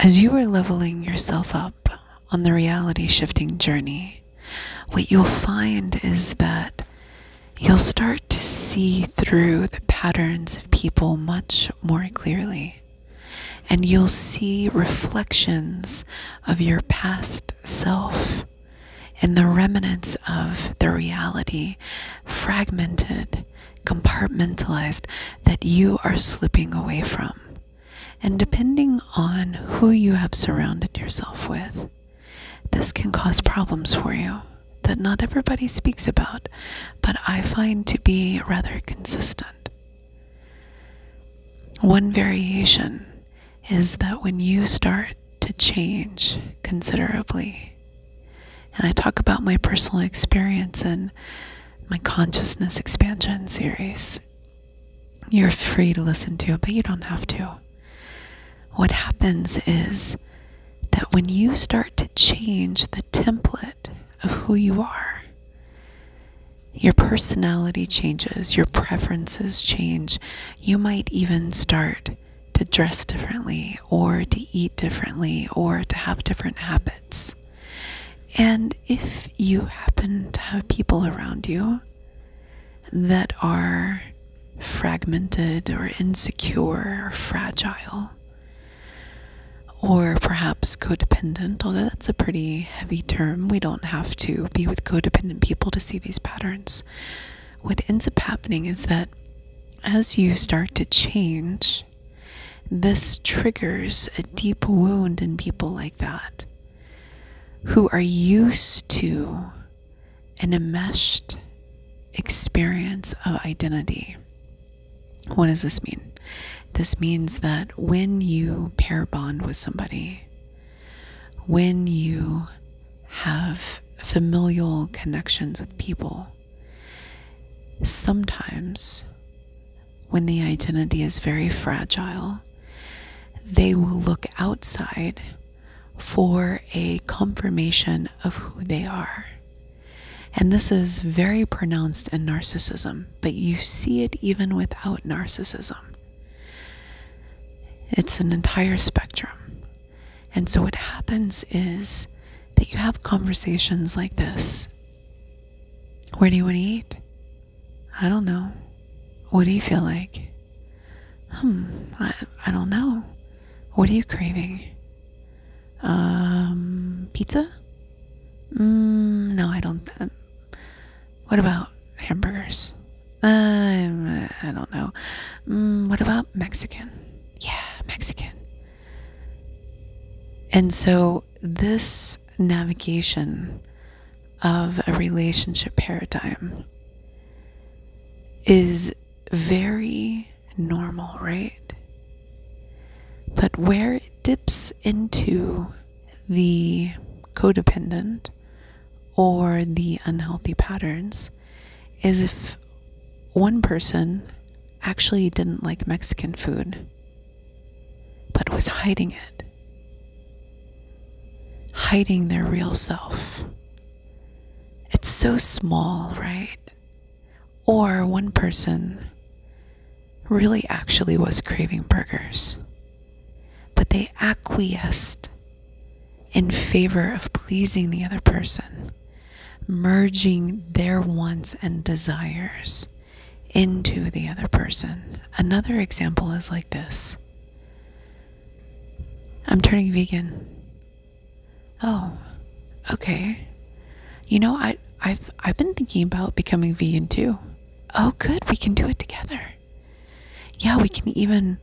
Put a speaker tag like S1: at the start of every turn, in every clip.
S1: As you are leveling yourself up on the reality shifting journey, what you'll find is that you'll start to see through the patterns of people much more clearly. And you'll see reflections of your past self and the remnants of the reality, fragmented, compartmentalized, that you are slipping away from. And depending on who you have surrounded yourself with, this can cause problems for you that not everybody speaks about, but I find to be rather consistent. One variation is that when you start to change considerably, and I talk about my personal experience in my consciousness expansion series, you're free to listen to it, but you don't have to. What happens is that when you start to change the template of who you are, your personality changes, your preferences change. You might even start to dress differently, or to eat differently, or to have different habits. And if you happen to have people around you that are fragmented or insecure or fragile, or perhaps codependent, although that's a pretty heavy term. We don't have to be with codependent people to see these patterns. What ends up happening is that as you start to change, this triggers a deep wound in people like that, who are used to an enmeshed experience of identity. What does this mean? This means that when you pair bond with somebody, when you have familial connections with people, sometimes when the identity is very fragile, they will look outside for a confirmation of who they are. And this is very pronounced in narcissism, but you see it even without narcissism. It's an entire spectrum. And so what happens is that you have conversations like this. Where do you want to eat? I don't know. What do you feel like? I don't know. What are you craving? Pizza? No, I don't. What about hamburgers? I don't know. What about Mexican? Yeah, Mexican. And so this navigation of a relationship paradigm is very normal, right? But where it dips into the codependent or the unhealthy patterns is if one person actually didn't like Mexican food, but was hiding it, hiding their real self. It's so small, right? Or one person really actually was craving burgers, but they acquiesced in favor of pleasing the other person, merging their wants and desires into the other person. Another example is like this. I'm turning vegan. Oh, okay. You know, I've been thinking about becoming vegan too. Oh, good, we can do it together. Yeah, we can even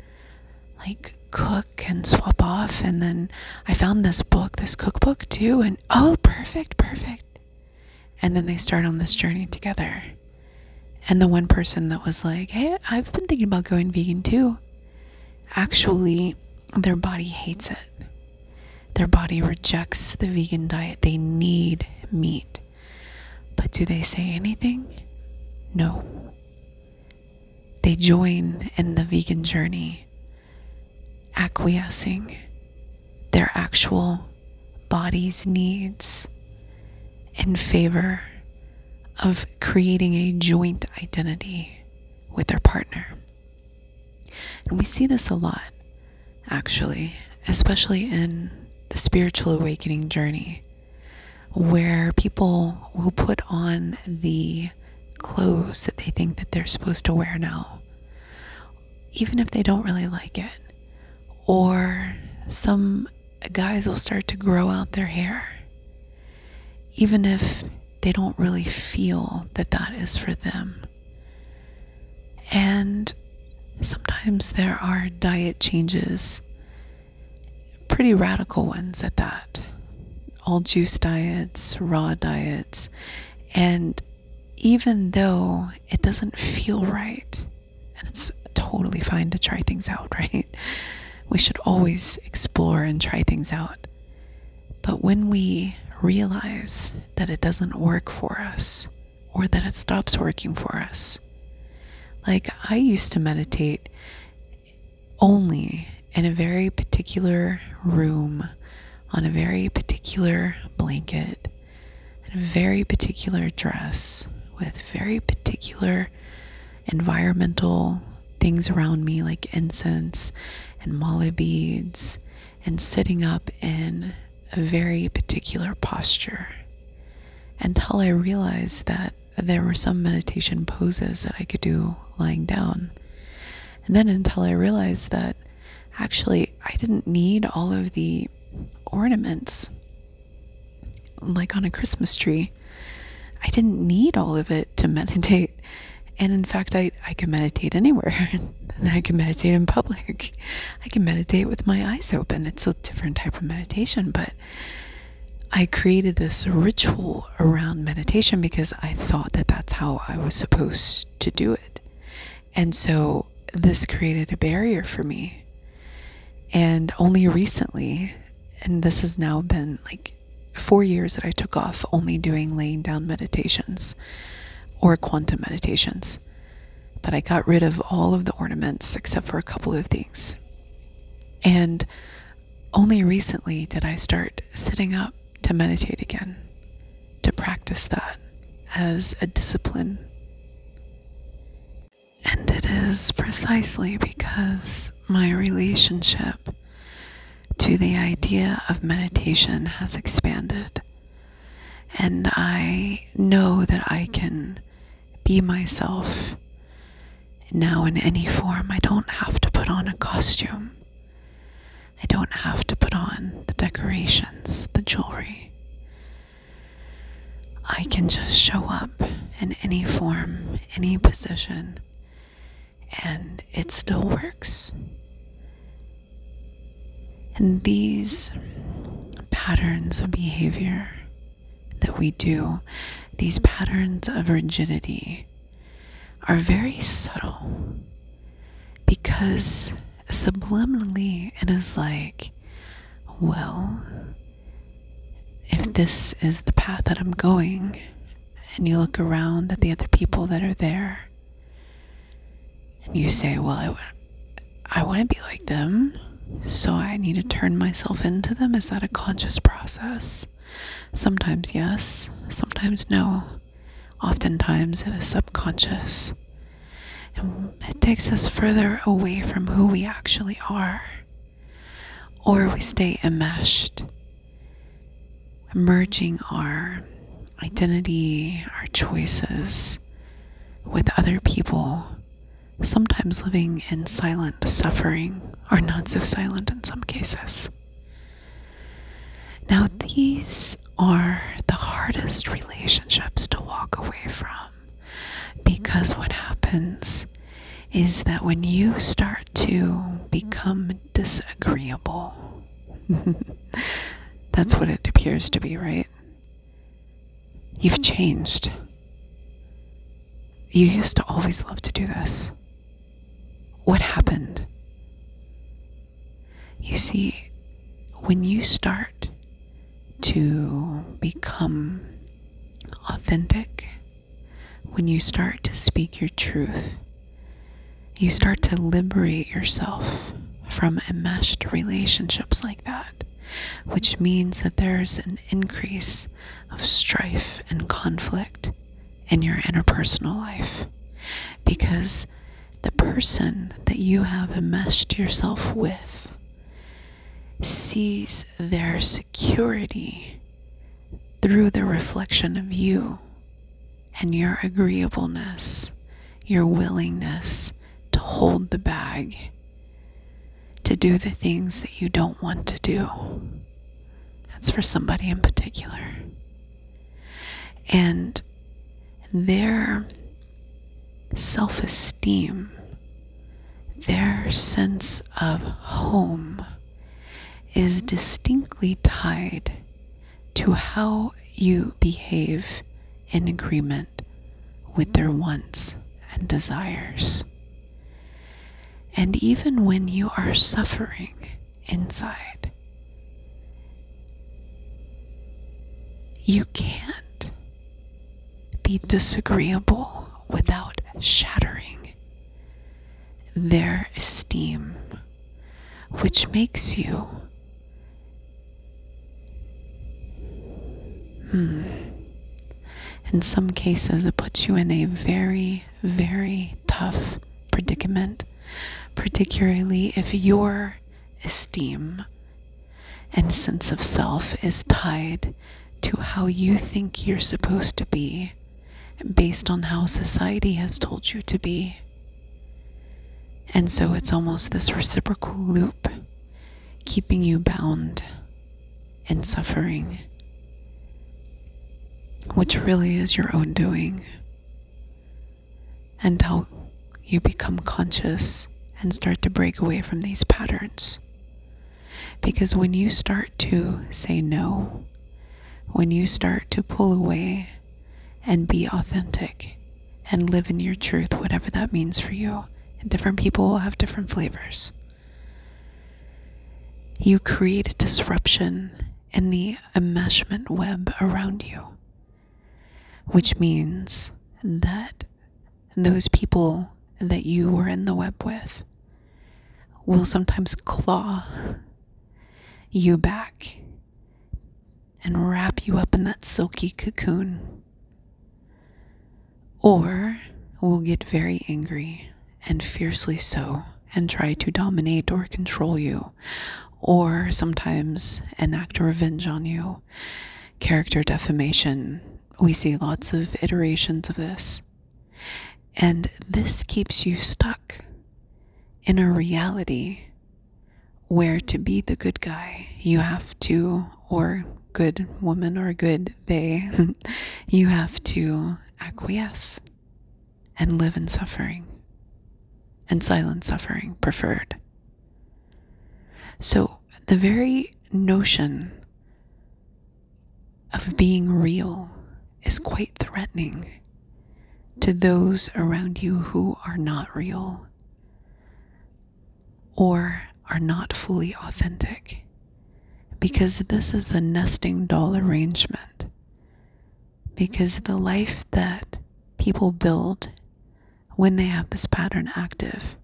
S1: like cook and swap off. And then I found this book, this cookbook too, and oh, perfect. And then they start on this journey together. And the one person that was like, hey, I've been thinking about going vegan too, actually, their body hates it. Their body rejects the vegan diet. They need meat. But do they say anything? No. They join in the vegan journey, acquiescing their actual body's needs in favor of creating a joint identity with their partner. And we see this a lot, actually, especially in the spiritual awakening journey, where people will put on the clothes that they think that they're supposed to wear now, even if they don't really like it. Or some guys will start to grow out their hair, even if they don't really feel that that is for them. And sometimes there are diet changes, pretty radical ones at that. All juice diets, raw diets, and even though it doesn't feel right, and it's totally fine to try things out, right? We should always explore and try things out. But when we realize that it doesn't work for us, or that it stops working for us, like I used to meditate only in a very particular room, on a very particular blanket, in a very particular dress, with very particular environmental things around me like incense and mala beads, and sitting up in a very particular posture, until I realized that there were some meditation poses that I could do lying down. And then until I realized that actually I didn't need all of the ornaments like on a Christmas tree. I didn't need all of it to meditate. And in fact, I could meditate anywhere. And I can meditate in public. I can meditate with my eyes open. It's a different type of meditation, but I created this ritual around meditation because I thought that that's how I was supposed to do it. And so this created a barrier for me. And only recently, and this has now been like 4 years that I took off only doing laying down meditations or quantum meditations. But I got rid of all of the ornaments except for a couple of things. And only recently did I start sitting up to meditate again, to practice that as a discipline. And it is precisely because my relationship to the idea of meditation has expanded. And I know that I can be myself now in any form. I don't have to put on a costume. I don't have to put on the decorations, the jewelry. I can just show up in any form, any position, and it still works. And these patterns of behavior that we do, these patterns of rigidity, are very subtle, because subliminally it is like, well, if this is the path that I'm going, and you look around at the other people that are there, and you say, well, I want to be like them, so I need to turn myself into them. Is that a conscious process? Sometimes yes, sometimes no. Oftentimes it is subconscious. And it takes us further away from who we actually are. Or we stay enmeshed, merging our identity, our choices with other people, sometimes living in silent suffering, or not so silent in some cases. Now, these are the hardest relationships to walk away from, because what happens is that when you start to become disagreeable, that's what it appears to be, right? You've changed. You used to always love to do this. What happened? You see, when you start to become authentic, when you start to speak your truth, you start to liberate yourself from enmeshed relationships like that, which means that there's an increase of strife and conflict in your interpersonal life, because the person that you have enmeshed yourself with sees their security through the reflection of you and your agreeableness, your willingness to hold the bag, to do the things that you don't want to do. That's for somebody in particular. And their self-esteem, their sense of home is distinctly tied to how you behave in agreement with their wants and desires. And even when you are suffering inside, you can't be disagreeable without shattering their esteem, which makes you in some cases, it puts you in a very, very tough predicament, particularly if your esteem and sense of self is tied to how you think you're supposed to be based on how society has told you to be. And so it's almost this reciprocal loop, keeping you bound in suffering, which really is your own doing, until you become conscious and start to break away from these patterns. Because when you start to say no, when you start to pull away and be authentic and live in your truth, whatever that means for you, and different people will have different flavors, you create a disruption in the enmeshment web around you, which means that those people that you were in the web with will sometimes claw you back and wrap you up in that silky cocoon, or will get very angry and fiercely so and try to dominate or control you, or sometimes enact revenge on you. Character defamation. We see lots of iterations of this. And this keeps you stuck in a reality where to be the good guy, you have to, or good woman or good they, you have to acquiesce and live in suffering, and silent suffering preferred. So the very notion of being real is quite threatening to those around you who are not real or are not fully authentic, because this is a nesting doll arrangement. Because the life that people build when they have this pattern active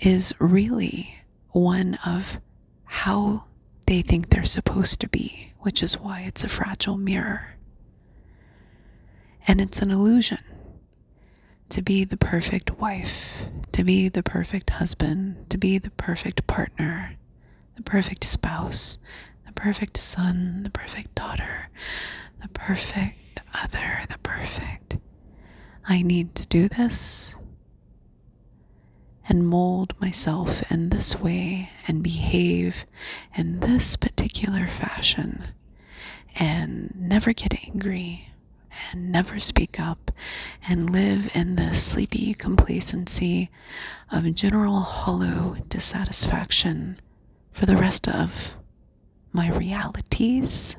S1: is really one of how they think they're supposed to be, which is why it's a fragile mirror. And it's an illusion to be the perfect wife, to be the perfect husband, to be the perfect partner, the perfect spouse, the perfect son, the perfect daughter, the perfect other, the perfect. I need to do this and mold myself in this way and behave in this particular fashion and never get angry and never speak up and live in this sleepy complacency of general hollow dissatisfaction for the rest of my realities,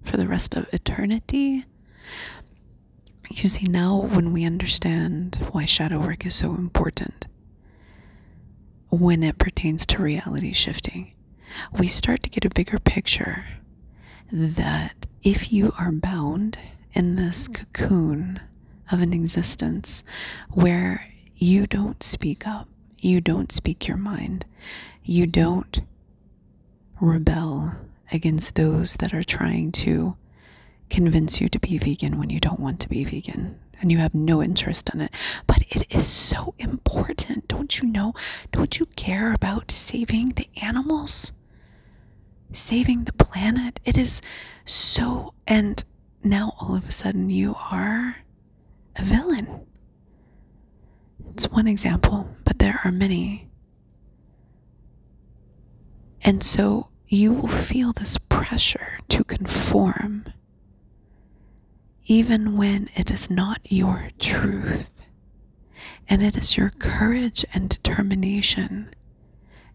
S1: for the rest of eternity. You see, now when we understand why shadow work is so important when it pertains to reality shifting, we start to get a bigger picture that if you are bound in this cocoon of an existence where you don't speak up, you don't speak your mind, you don't rebel against those that are trying to convince you to be vegan when you don't want to be vegan and you have no interest in it. But it is so important, don't you know? Don't you care about saving the animals? saving the planet. It is so, and now all of a sudden you are a villain. It's one example, but there are many. And so you will feel this pressure to conform, even when it is not your truth. And it is your courage and determination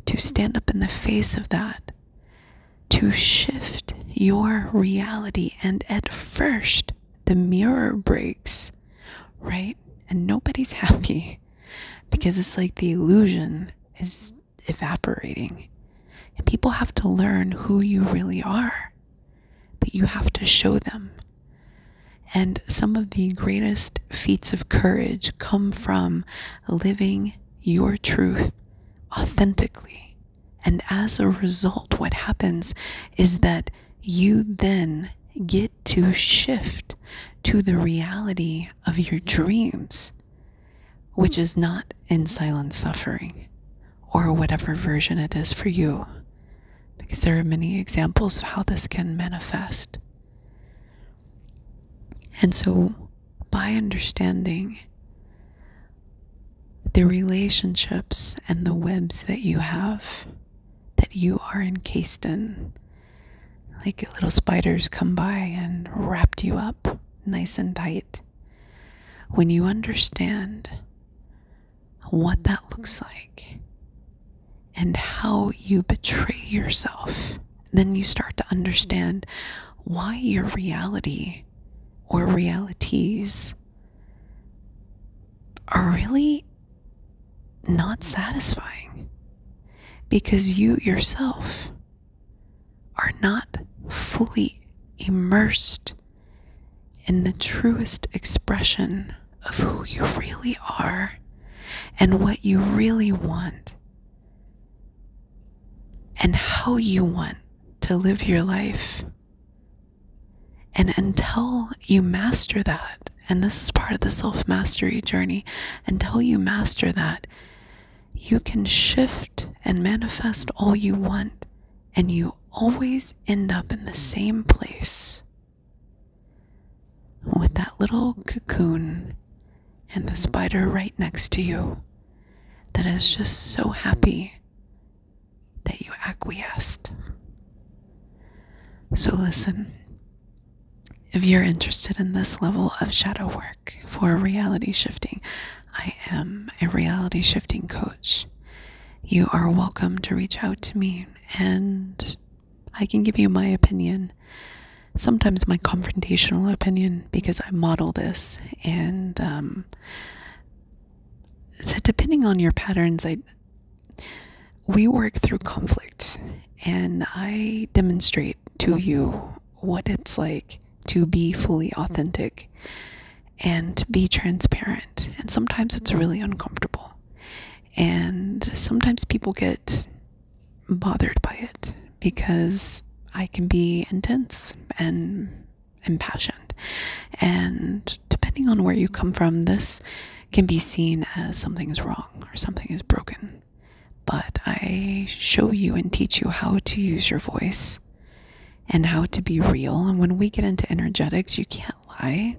S1: to stand up in the face of that, to shift your reality. And at first, the mirror breaks, right? And nobody's happy because it's like the illusion is evaporating. And people have to learn who you really are, but you have to show them. And some of the greatest feats of courage come from living your truth authentically. And as a result, what happens is that you then get to shift to the reality of your dreams, which is not in silent suffering or whatever version it is for you, because there are many examples of how this can manifest. And so, by understanding the relationships and the webs that you have, that you are encased in, like little spiders come by and wrapped you up nice and tight. When you understand what that looks like and how you betray yourself, then you start to understand why your reality or realities are really not satisfying, because you yourself are not fully immersed in the truest expression of who you really are and what you really want and how you want to live your life. And until you master that, and this is part of the self-mastery journey, until you master that, you can shift and manifest all you want, and you always end up in the same place with that little cocoon and the spider right next to you that is just so happy that you acquiesced. So listen. If you're interested in this level of shadow work for reality shifting, I am a reality shifting coach. You are welcome to reach out to me, and I can give you my opinion, sometimes my confrontational opinion, because I model this. And so depending on your patterns, we work through conflict, and I demonstrate to you what it's like to be fully authentic and to be transparent. And sometimes it's really uncomfortable. And sometimes people get bothered by it because I can be intense and impassioned. And depending on where you come from, this can be seen as something is wrong or something is broken. But I show you and teach you how to use your voice and how to be real. And when we get into energetics, you can't lie.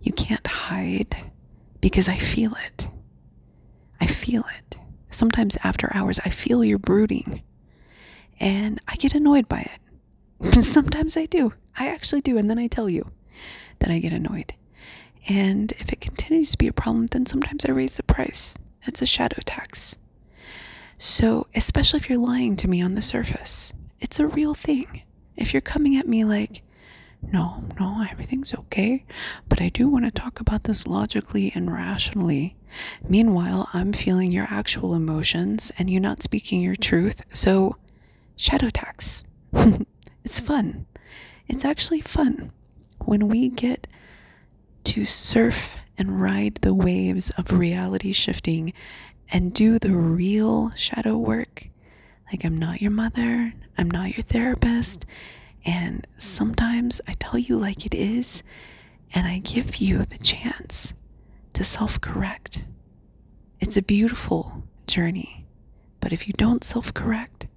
S1: You can't hide, because I feel it. I feel it. Sometimes after hours, I feel you're brooding, and I get annoyed by it. Sometimes I do. I actually do. And then I tell you that I get annoyed. And if it continues to be a problem, then sometimes I raise the price. It's a shadow tax. So, especially if you're lying to me on the surface, it's a real thing. If you're coming at me like, no, everything's okay, but I do want to talk about this logically and rationally. Meanwhile, I'm feeling your actual emotions and you're not speaking your truth. So, shadow tax. It's fun. It's actually fun when we get to surf and ride the waves of reality shifting and do the real shadow work. Like, I'm not your mother, I'm not your therapist, and sometimes I tell you like it is, and I give you the chance to self-correct. It's a beautiful journey, but if you don't self-correct,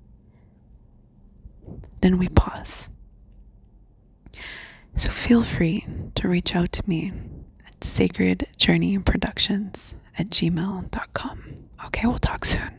S1: then we pause. So feel free to reach out to me at sacredjourneyproductions@gmail.com. Okay, we'll talk soon.